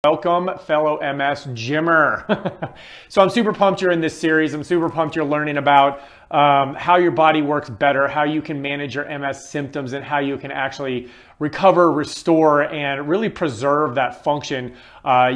Welcome, fellow MS gymmer. So I'm super pumped you're in this series. I'm super pumped you're learning about how your body works better, how you can manage your MS symptoms, and how you can actually recover, restore, and really preserve that function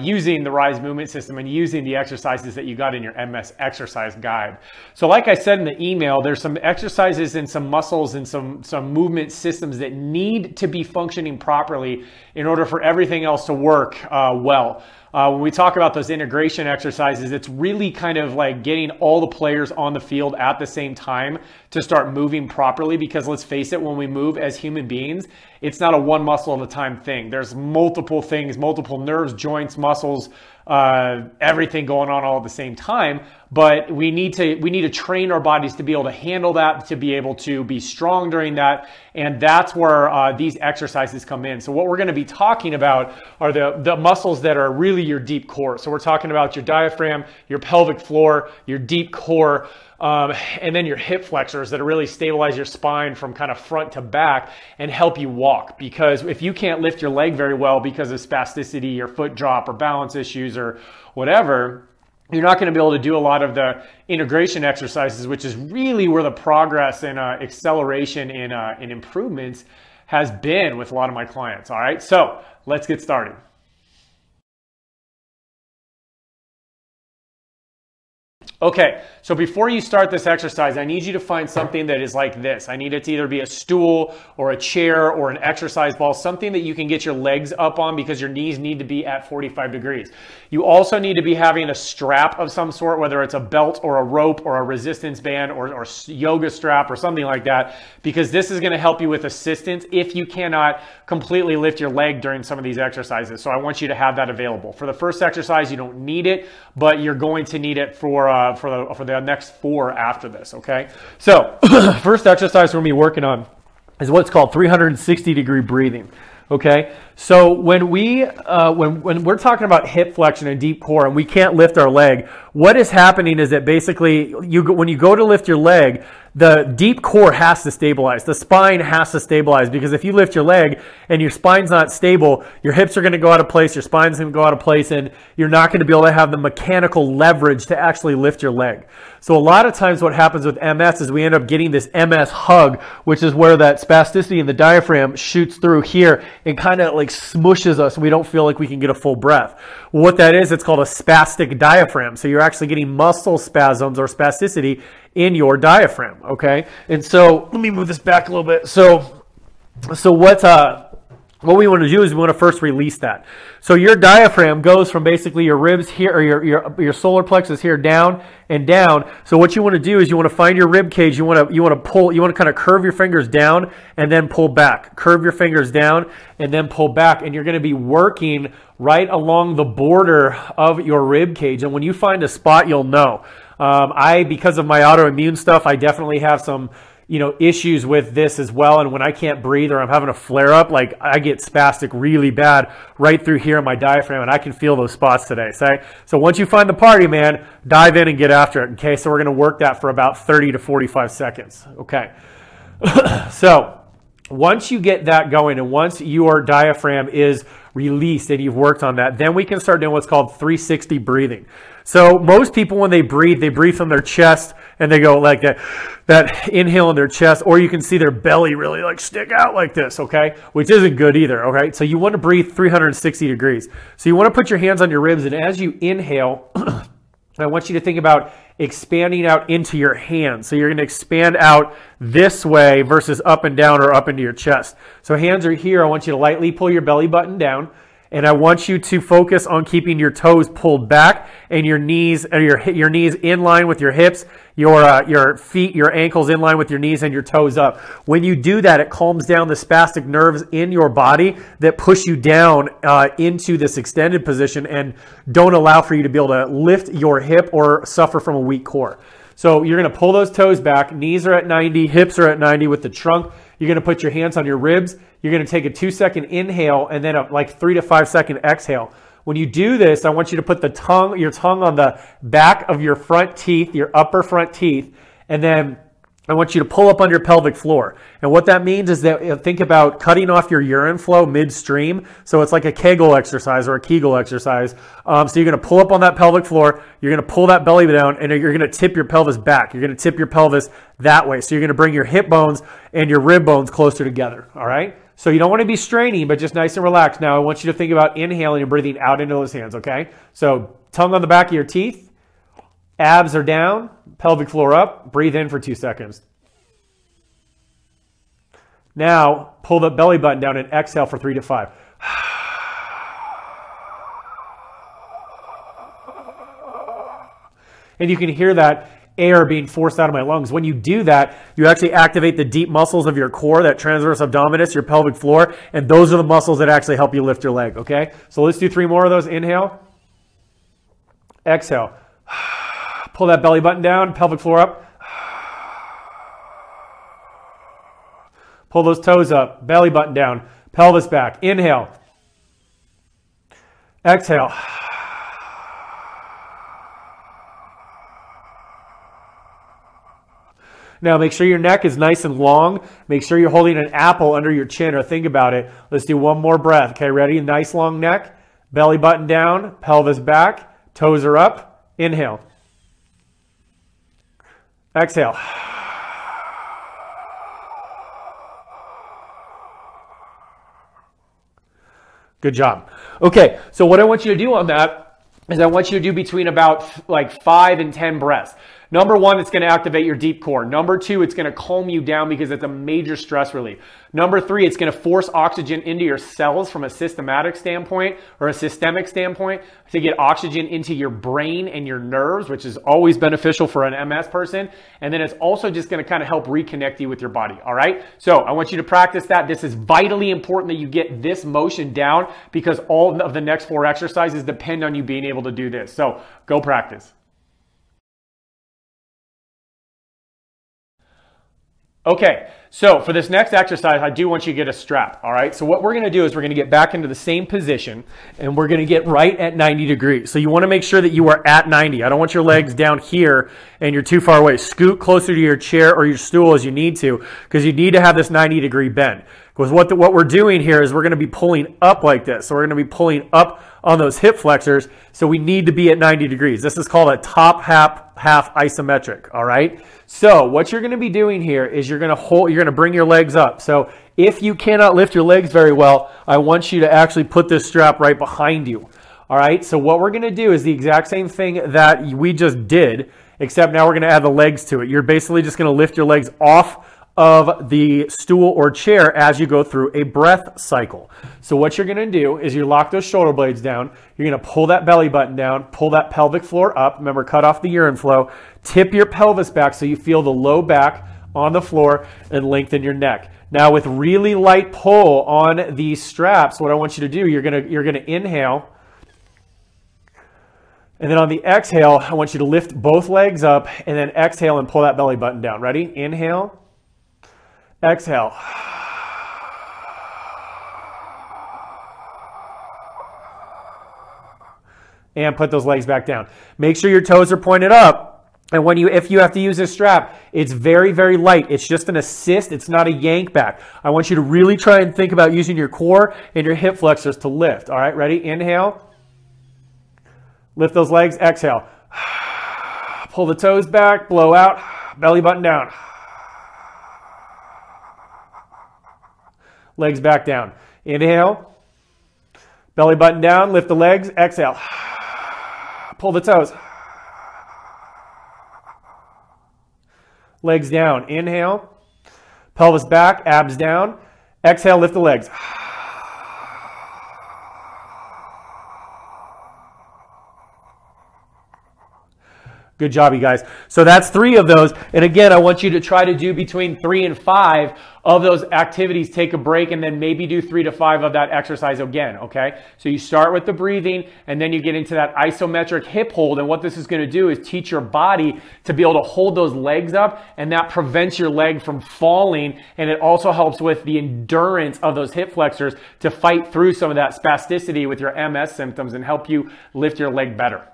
using the Rise movement system and using the exercises that you got in your MS exercise guide. So like I said in the email, there's some exercises and some muscles and some movement systems that need to be functioning properly in order for everything else to work well. When we talk about those integration exercises, it's really kind of like getting all the players on the field at the same time to start moving properly, because let's face it, when we move as human beings, it's not a one muscle at a time thing. There's multiple things, multiple nerves, joints, muscles, everything going on all at the same time. But we need to train our bodies to be able to handle that, to be able to be strong during that. And that's where these exercises come in. So what we're going to be talking about are the muscles that are really your deep core. So we're talking about your diaphragm, your pelvic floor, your deep core, and then your hip flexors that really stabilize your spine from kind of front to back and help you walk. Because if you can't lift your leg very well because of spasticity or foot drop or balance issues or whatever, you're not going to be able to do a lot of the integration exercises, which is really where the progress and acceleration in improvements has been with a lot of my clients. All right, so let's get started. Okay, so before you start this exercise, I need you to find something that is like this. I need it to either be a stool or a chair or an exercise ball, something that you can get your legs up on because your knees need to be at 45 degrees. You also need to be having a strap of some sort, whether it's a belt or a rope or a resistance band or yoga strap or something like that, because this is going to help you with assistance if you cannot completely lift your leg during some of these exercises. So I want you to have that available. For the first exercise, you don't need it, but you're going to need it for the next 4 after this, okay? So first exercise we're going to be working on is what's called 360 degree breathing, okay? So when we're talking about hip flexion and deep core and we can't lift our leg, what is happening is that basically when you go to lift your leg, the deep core has to stabilize. The spine has to stabilize, because if you lift your leg and your spine's not stable, your hips are going to go out of place, your spine's going to go out of place, and you're not going to be able to have the mechanical leverage to actually lift your leg. So a lot of times what happens with MS is we end up getting this MS hug, which is where that spasticity in the diaphragm shoots through here and kind of like smushes us and we don't feel like we can get a full breath. What that is, it's called a spastic diaphragm. So you're actually getting muscle spasms or spasticity in your diaphragm, okay? And so let me move this back a little bit. So what we want to do is we want to first release that. So your diaphragm goes from basically your ribs here, or your solar plexus here, down and down. So what you want to do is you want to find your rib cage. You want to kind of curve your fingers down and then pull back. Curve your fingers down and then pull back, and you're going to be working right along the border of your rib cage. And when you find a spot, you'll know. Because of my autoimmune stuff, I definitely have some issues with this as well. And when I can't breathe or I'm having a flare up, like I get spastic really bad right through here in my diaphragm, and I can feel those spots today. So once you find the party, man, dive in and get after it. Okay, so we're going to work that for about 30 to 45 seconds. Okay. So once you get that going and once your diaphragm is released and you've worked on that, then we can start doing what's called 360 breathing. So most people, when they breathe from their chest and they go like that inhale in their chest, or you can see their belly really like stick out like this, okay? Which isn't good either, okay? So you want to breathe 360 degrees. So you want to put your hands on your ribs, and as you inhale, I want you to think about expanding out into your hands. So you're going to expand out this way versus up and down or up into your chest. So hands are here. I want you to lightly pull your belly button down. And I want you to focus on keeping your toes pulled back and your knees in line with your hips, your feet, your ankles in line with your knees, and your toes up. When you do that, it calms down the spastic nerves in your body that push you down into this extended position and don't allow for you to be able to lift your hip or suffer from a weak core. So you're going to pull those toes back. Knees are at 90, hips are at 90 with the trunk. You're going to put your hands on your ribs. You're going to take a 2-second inhale and then a 3 to 5 second exhale. When you do this, I want you to put your tongue on the back of your front teeth, your upper front teeth, and then I want you to pull up on your pelvic floor. And what that means is that think about cutting off your urine flow midstream. So it's like a Kegel exercise or a Kegel exercise. So you're going to pull up on that pelvic floor. You're going to pull that belly down and you're going to tip your pelvis back. You're going to tip your pelvis that way. So you're going to bring your hip bones and your rib bones closer together. All right. So you don't want to be straining, but just nice and relaxed. Now I want you to think about inhaling and breathing out into those hands. Okay. So tongue on the back of your teeth. Abs are down, pelvic floor up. Breathe in for 2 seconds. Now, pull the belly button down and exhale for 3 to 5. And you can hear that air being forced out of my lungs. When you do that, you actually activate the deep muscles of your core, that transverse abdominis, your pelvic floor, and those are the muscles that actually help you lift your leg, okay? So let's do 3 more of those. Inhale. Exhale. Pull that belly button down, pelvic floor up. Pull those toes up, belly button down, pelvis back. Inhale. Exhale. Now make sure your neck is nice and long. Make sure you're holding an apple under your chin or think about it. Let's do one more breath. Okay, ready? Nice long neck, belly button down, pelvis back, toes are up. Inhale. Exhale. Good job. Okay, so what I want you to do on that is I want you to do between about like 5 and 10 breaths. Number 1, it's going to activate your deep core. Number 2, it's going to calm you down because it's a major stress relief. Number 3, it's going to force oxygen into your cells from a systematic standpoint or a systemic standpoint to get oxygen into your brain and your nerves, which is always beneficial for an MS person. And then it's also just going to kind of help reconnect you with your body. All right. So I want you to practice that. This is vitally important that you get this motion down because all of the next 4 exercises depend on you being able to do this. So go practice. Okay, so for this next exercise, I do want you to get a strap, all right? So what we're gonna do is we're gonna get back into the same position and we're gonna get right at 90 degrees. So you wanna make sure that you are at 90. I don't want your legs down here and you're too far away. Scoot closer to your chair or your stool as you need to because you need to have this 90-degree bend. Because what we're doing here is we're gonna be pulling up like this. So we're gonna be pulling up on those hip flexors. So we need to be at 90 degrees. This is called a top half isometric, all right? So what you're going to be doing here is you're going to bring your legs up. So if you cannot lift your legs very well, I want you to actually put this strap right behind you. All right. So what we're going to do is the exact same thing that we just did, except now we're going to add the legs to it. You're basically just going to lift your legs off of the stool or chair as you go through a breath cycle. So what you're going to do is you lock those shoulder blades down. You're going to pull that belly button down, pull that pelvic floor up. Remember, cut off the urine flow. Tip your pelvis back so you feel the low back on the floor and lengthen your neck. Now with really light pull on these straps, what I want you to do, you're going to inhale. And then on the exhale, I want you to lift both legs up and then exhale and pull that belly button down. Ready? Inhale. Exhale. And put those legs back down. Make sure your toes are pointed up. And if you have to use this strap, it's very, very light. It's just an assist. It's not a yank back. I want you to really try and think about using your core and your hip flexors to lift. All right, ready? Inhale. Lift those legs. Exhale. Pull the toes back. Blow out. Belly button down. Legs back down. Inhale. Belly button down. Lift the legs. Exhale. Pull the toes. Legs down. Inhale. Pelvis back. Abs down. Exhale. Lift the legs. Good job, you guys. So that's 3 of those. And again, I want you to try to do between 3 and 5 of those activities. Take a break and then maybe do 3 to 5 of that exercise again, okay? So you start with the breathing and then you get into that isometric hip hold. And what this is going to do is teach your body to be able to hold those legs up, and that prevents your leg from falling. And it also helps with the endurance of those hip flexors to fight through some of that spasticity with your MS symptoms and help you lift your leg better.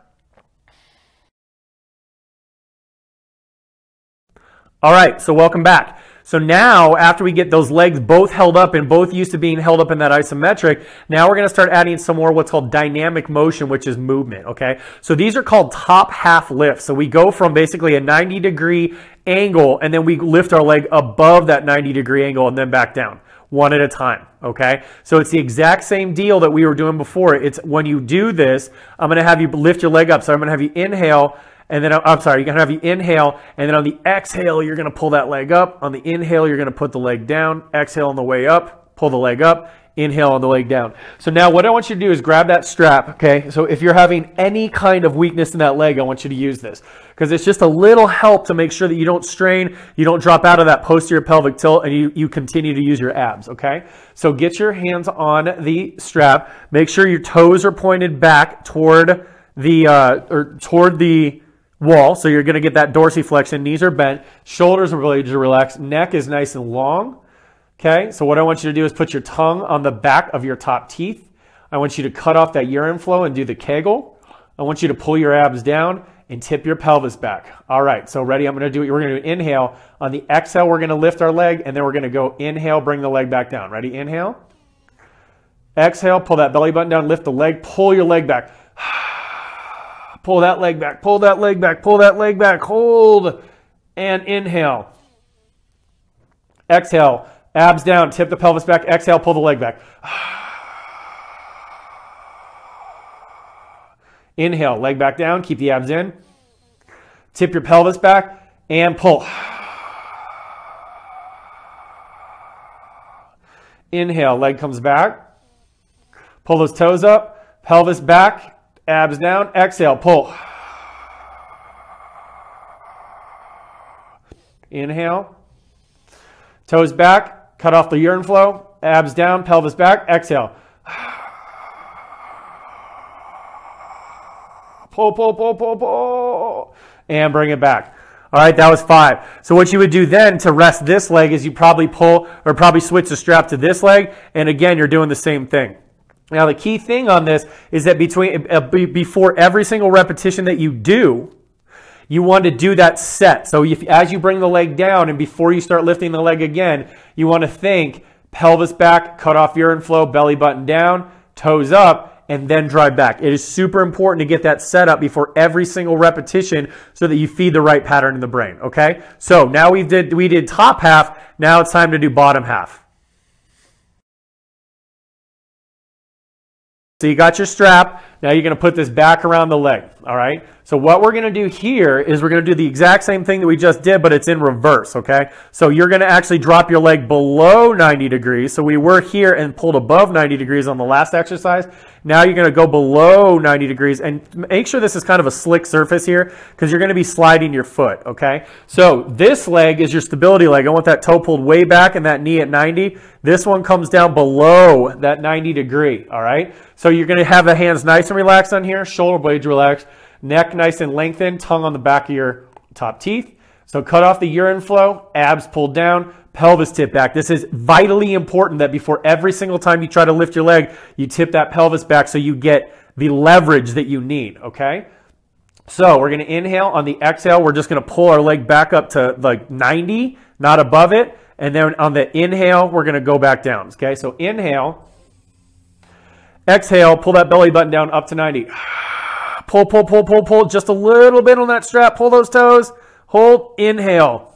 All right, so welcome back. So now, after we get those legs both held up and both used to being held up in that isometric, now we're going to start adding some more what's called dynamic motion, which is movement, okay? So these are called top half lifts. So we go from basically a 90-degree angle, and then we lift our leg above that 90-degree angle and then back down, one at a time, okay? So it's the exact same deal that we were doing before. It's when you do this, I'm going to have you lift your leg up. So I'm going to have you inhale, and then, I'm sorry, you're going to have you inhale, and then on the exhale, you're going to pull that leg up. On the inhale, you're going to put the leg down. Exhale on the way up, pull the leg up. Inhale on the leg down. So now what I want you to do is grab that strap, okay? So if you're having any kind of weakness in that leg, I want you to use this because it's just a little help to make sure that you don't strain, you don't drop out of that posterior pelvic tilt, and you continue to use your abs, okay? So get your hands on the strap. Make sure your toes are pointed back toward the wall, so you're going to get that dorsiflexion. Knees are bent, shoulders are really relaxed, neck is nice and long. Okay, so what I want you to do is put your tongue on the back of your top teeth. I want you to cut off that urine flow and do the Kegel. I want you to pull your abs down and tip your pelvis back. All right, so ready? I'm going to do it. We're going to inhale. On the exhale, we're going to lift our leg, and then we're going to go inhale, bring the leg back down. Ready? Inhale. Exhale, pull that belly button down, lift the leg, pull your leg back. Pull that leg back, pull that leg back, pull that leg back, hold, and inhale. Exhale. Abs down, tip the pelvis back, exhale, pull the leg back. Inhale, leg back down, keep the abs in. Tip your pelvis back and pull. Inhale, leg comes back. Pull those toes up, pelvis back, abs down, exhale, pull. Inhale, toes back. Cut off the urine flow, abs down, pelvis back, exhale. Pull, pull, pull, pull, pull, and bring it back. All right, that was 5. So what you would do then to rest this leg is you probably pull or probably switch the strap to this leg, and again, you're doing the same thing. Now, the key thing on this is that before every single repetition that you do, you want to do that set. So as you bring the leg down and before you start lifting the leg again, you want to think pelvis back, cut off urine flow, belly button down, toes up, and then drive back. It is super important to get that set up before every single repetition so that you feed the right pattern in the brain, okay? So now we did top half. Now it's time to do bottom half. So you got your strap. Now you're going to put this back around the leg, all right? So what we're going to do here is we're going to do the exact same thing that we just did, but it's in reverse, okay? So you're going to actually drop your leg below 90 degrees. So we were here and pulled above 90 degrees on the last exercise. Now you're going to go below 90 degrees and make sure this is kind of a slick surface here because you're going to be sliding your foot, okay? So this leg is your stability leg. I want that toe pulled way back and that knee at 90. This one comes down below that 90 degree, all right? So you're going to have the hands nice and relaxed on here, shoulder blades relaxed, neck nice and lengthened, tongue on the back of your top teeth. So cut off the urine flow, abs pulled down, pelvis tip back. This is vitally important that before every single time you try to lift your leg, you tip that pelvis back so you get the leverage that you need, okay? So we're going to inhale. On the exhale, we're just going to pull our leg back up to like 90, not above it. And then on the inhale, we're going to go back down, okay? So inhale, exhale, pull that belly button down up to 90. Pull, pull, pull, pull, pull. Just a little bit on that strap. Pull those toes. Hold. Inhale.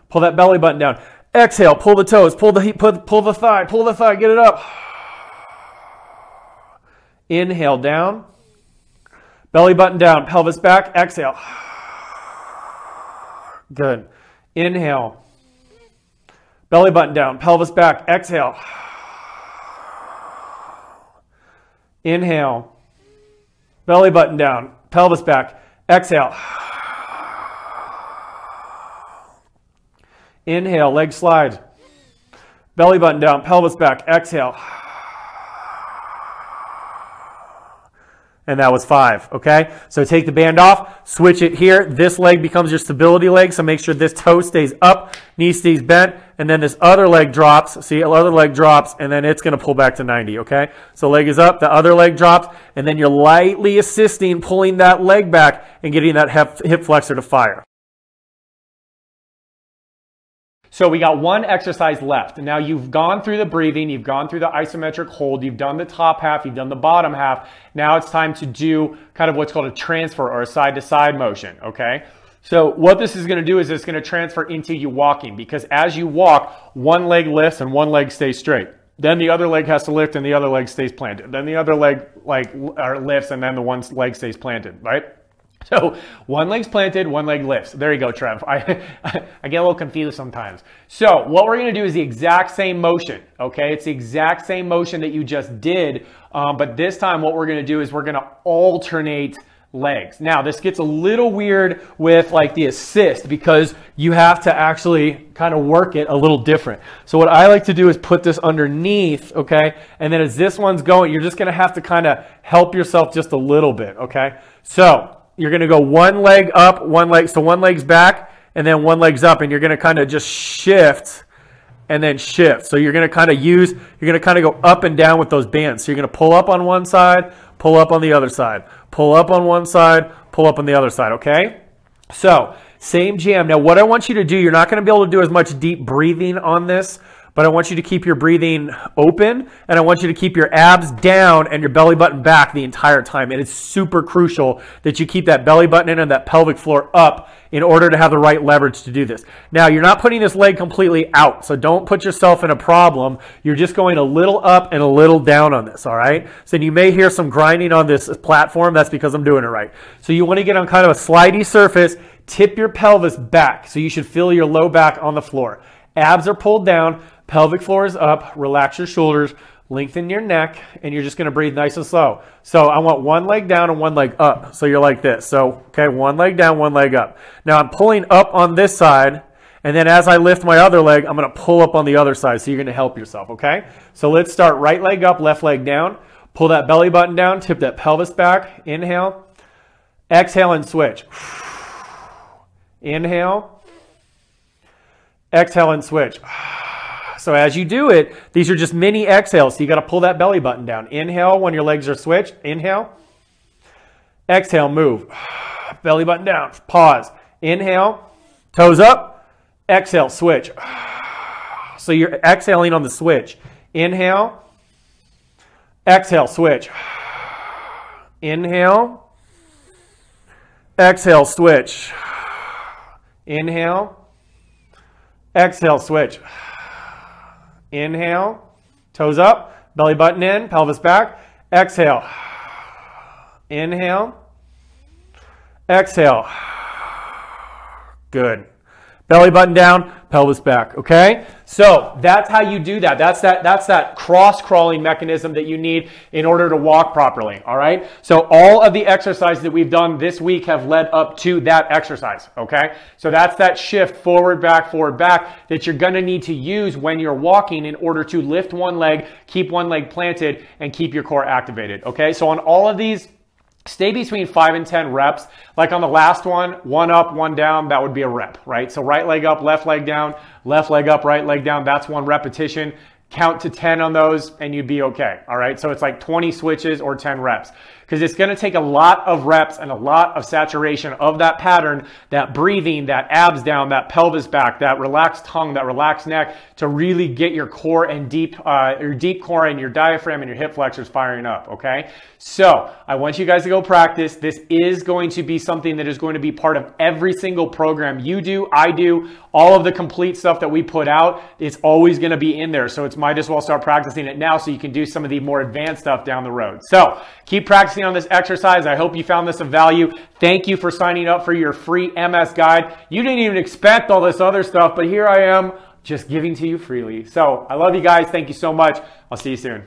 Pull that belly button down. Exhale. Pull the toes. Pull the thigh. Pull the thigh. Get it up. Inhale down. Belly button down. Pelvis back. Exhale. Good. Inhale. Belly button down. Pelvis back. Exhale. Inhale. Belly button down, pelvis back, exhale. Inhale, leg slides. Belly button down, pelvis back, exhale. And that was 5, okay? So take the band off, switch it here. This leg becomes your stability leg, so make sure this toe stays up, knee stays bent, and then this other leg drops. See, the other leg drops, and then it's going to pull back to 90, okay? So leg is up, the other leg drops, and then you're lightly assisting, pulling that leg back and getting that hip flexor to fire. So we got one exercise left. Now you've gone through the breathing, you've gone through the isometric hold, you've done the top half, you've done the bottom half. Now it's time to do kind of what's called a transfer or a side-to-side motion, okay? So what this is going to do is it's going to transfer into you walking, because as you walk, one leg lifts and one leg stays straight. Then the other leg has to lift and the other leg stays planted. Then the other leg lifts and then the one leg stays planted, right? So one leg's planted, one leg lifts. There you go, Trev. I get a little confused sometimes. So what we're going to do is the exact same motion, okay? It's the exact same motion that you just did, but this time what we're going to do is we're going to alternate legs. Now this gets a little weird with like the assist because you have to actually kind of work it a little different. So what I like to do is put this underneath, okay? And then as this one's going, you're just going to have to kind of help yourself just a little bit, okay? So you're going to go one leg up, one leg. So one leg's back and then one leg's up, and you're going to kind of just shift and then shift. So you're going to kind of go up and down with those bands. So you're going to pull up on one side, pull up on the other side, pull up on one side, pull up on the other side, okay? So same jam. Now what I want you to do, you're not going to be able to do as much deep breathing on this, but I want you to keep your breathing open, and I want you to keep your abs down and your belly button back the entire time. And it's super crucial that you keep that belly button in and that pelvic floor up in order to have the right leverage to do this. Now, you're not putting this leg completely out, so don't put yourself in a problem. You're just going a little up and a little down on this, all right? So you may hear some grinding on this platform. That's because I'm doing it right. So you want to get on kind of a slidey surface, tip your pelvis back, so you should feel your low back on the floor. Abs are pulled down, pelvic floor is up, relax your shoulders, lengthen your neck, and you're just going to breathe nice and slow. So I want one leg down and one leg up. So you're like this. So, okay, one leg down, one leg up. Now I'm pulling up on this side, and then as I lift my other leg, I'm going to pull up on the other side. So you're going to help yourself, okay? So let's start right leg up, left leg down. Pull that belly button down, tip that pelvis back. Inhale. Exhale and switch. Inhale. Exhale and switch. So as you do it, these are just mini exhales. So you got to pull that belly button down. Inhale when your legs are switched. Inhale. Exhale, move. Belly button down. Pause. Inhale. Toes up. Exhale, switch. So you're exhaling on the switch. Inhale. Exhale, switch. Inhale. Exhale, switch. Inhale. Exhale, switch. Inhale, toes up, belly button in, pelvis back. Exhale. Inhale. Exhale. Good. Belly button down, pelvis back, okay? So that's how you do that. That's that cross-crawling mechanism that you need in order to walk properly, all right? So all of the exercises that we've done this week have led up to that exercise, okay? So that's that shift forward, back, that you're gonna need to use when you're walking in order to lift one leg, keep one leg planted, and keep your core activated, okay? So on all of these, stay between 5 and 10 reps. Like on the last one up, one down, that would be a rep, right? So right leg up, left leg down, left leg up, right leg down. That's one repetition. Count to 10 on those and you'd be okay, all right? So it's like 20 switches or 10 reps, because it's going to take a lot of reps and a lot of saturation of that pattern, that breathing, that abs down, that pelvis back, that relaxed tongue, that relaxed neck, to really get your core and your deep core and your diaphragm and your hip flexors firing up, okay? So I want you guys to go practice. This is going to be something that is going to be part of every single program you do, I do, all of the complete stuff that we put out. It's always going to be in there. So it's might as well start practicing it now so you can do some of the more advanced stuff down the road. So keep practicing on this exercise. I hope you found this of value. Thank you for signing up for your free MS guide. You didn't even expect all this other stuff, but here I am just giving to you freely. So I love you guys. Thank you so much. I'll see you soon.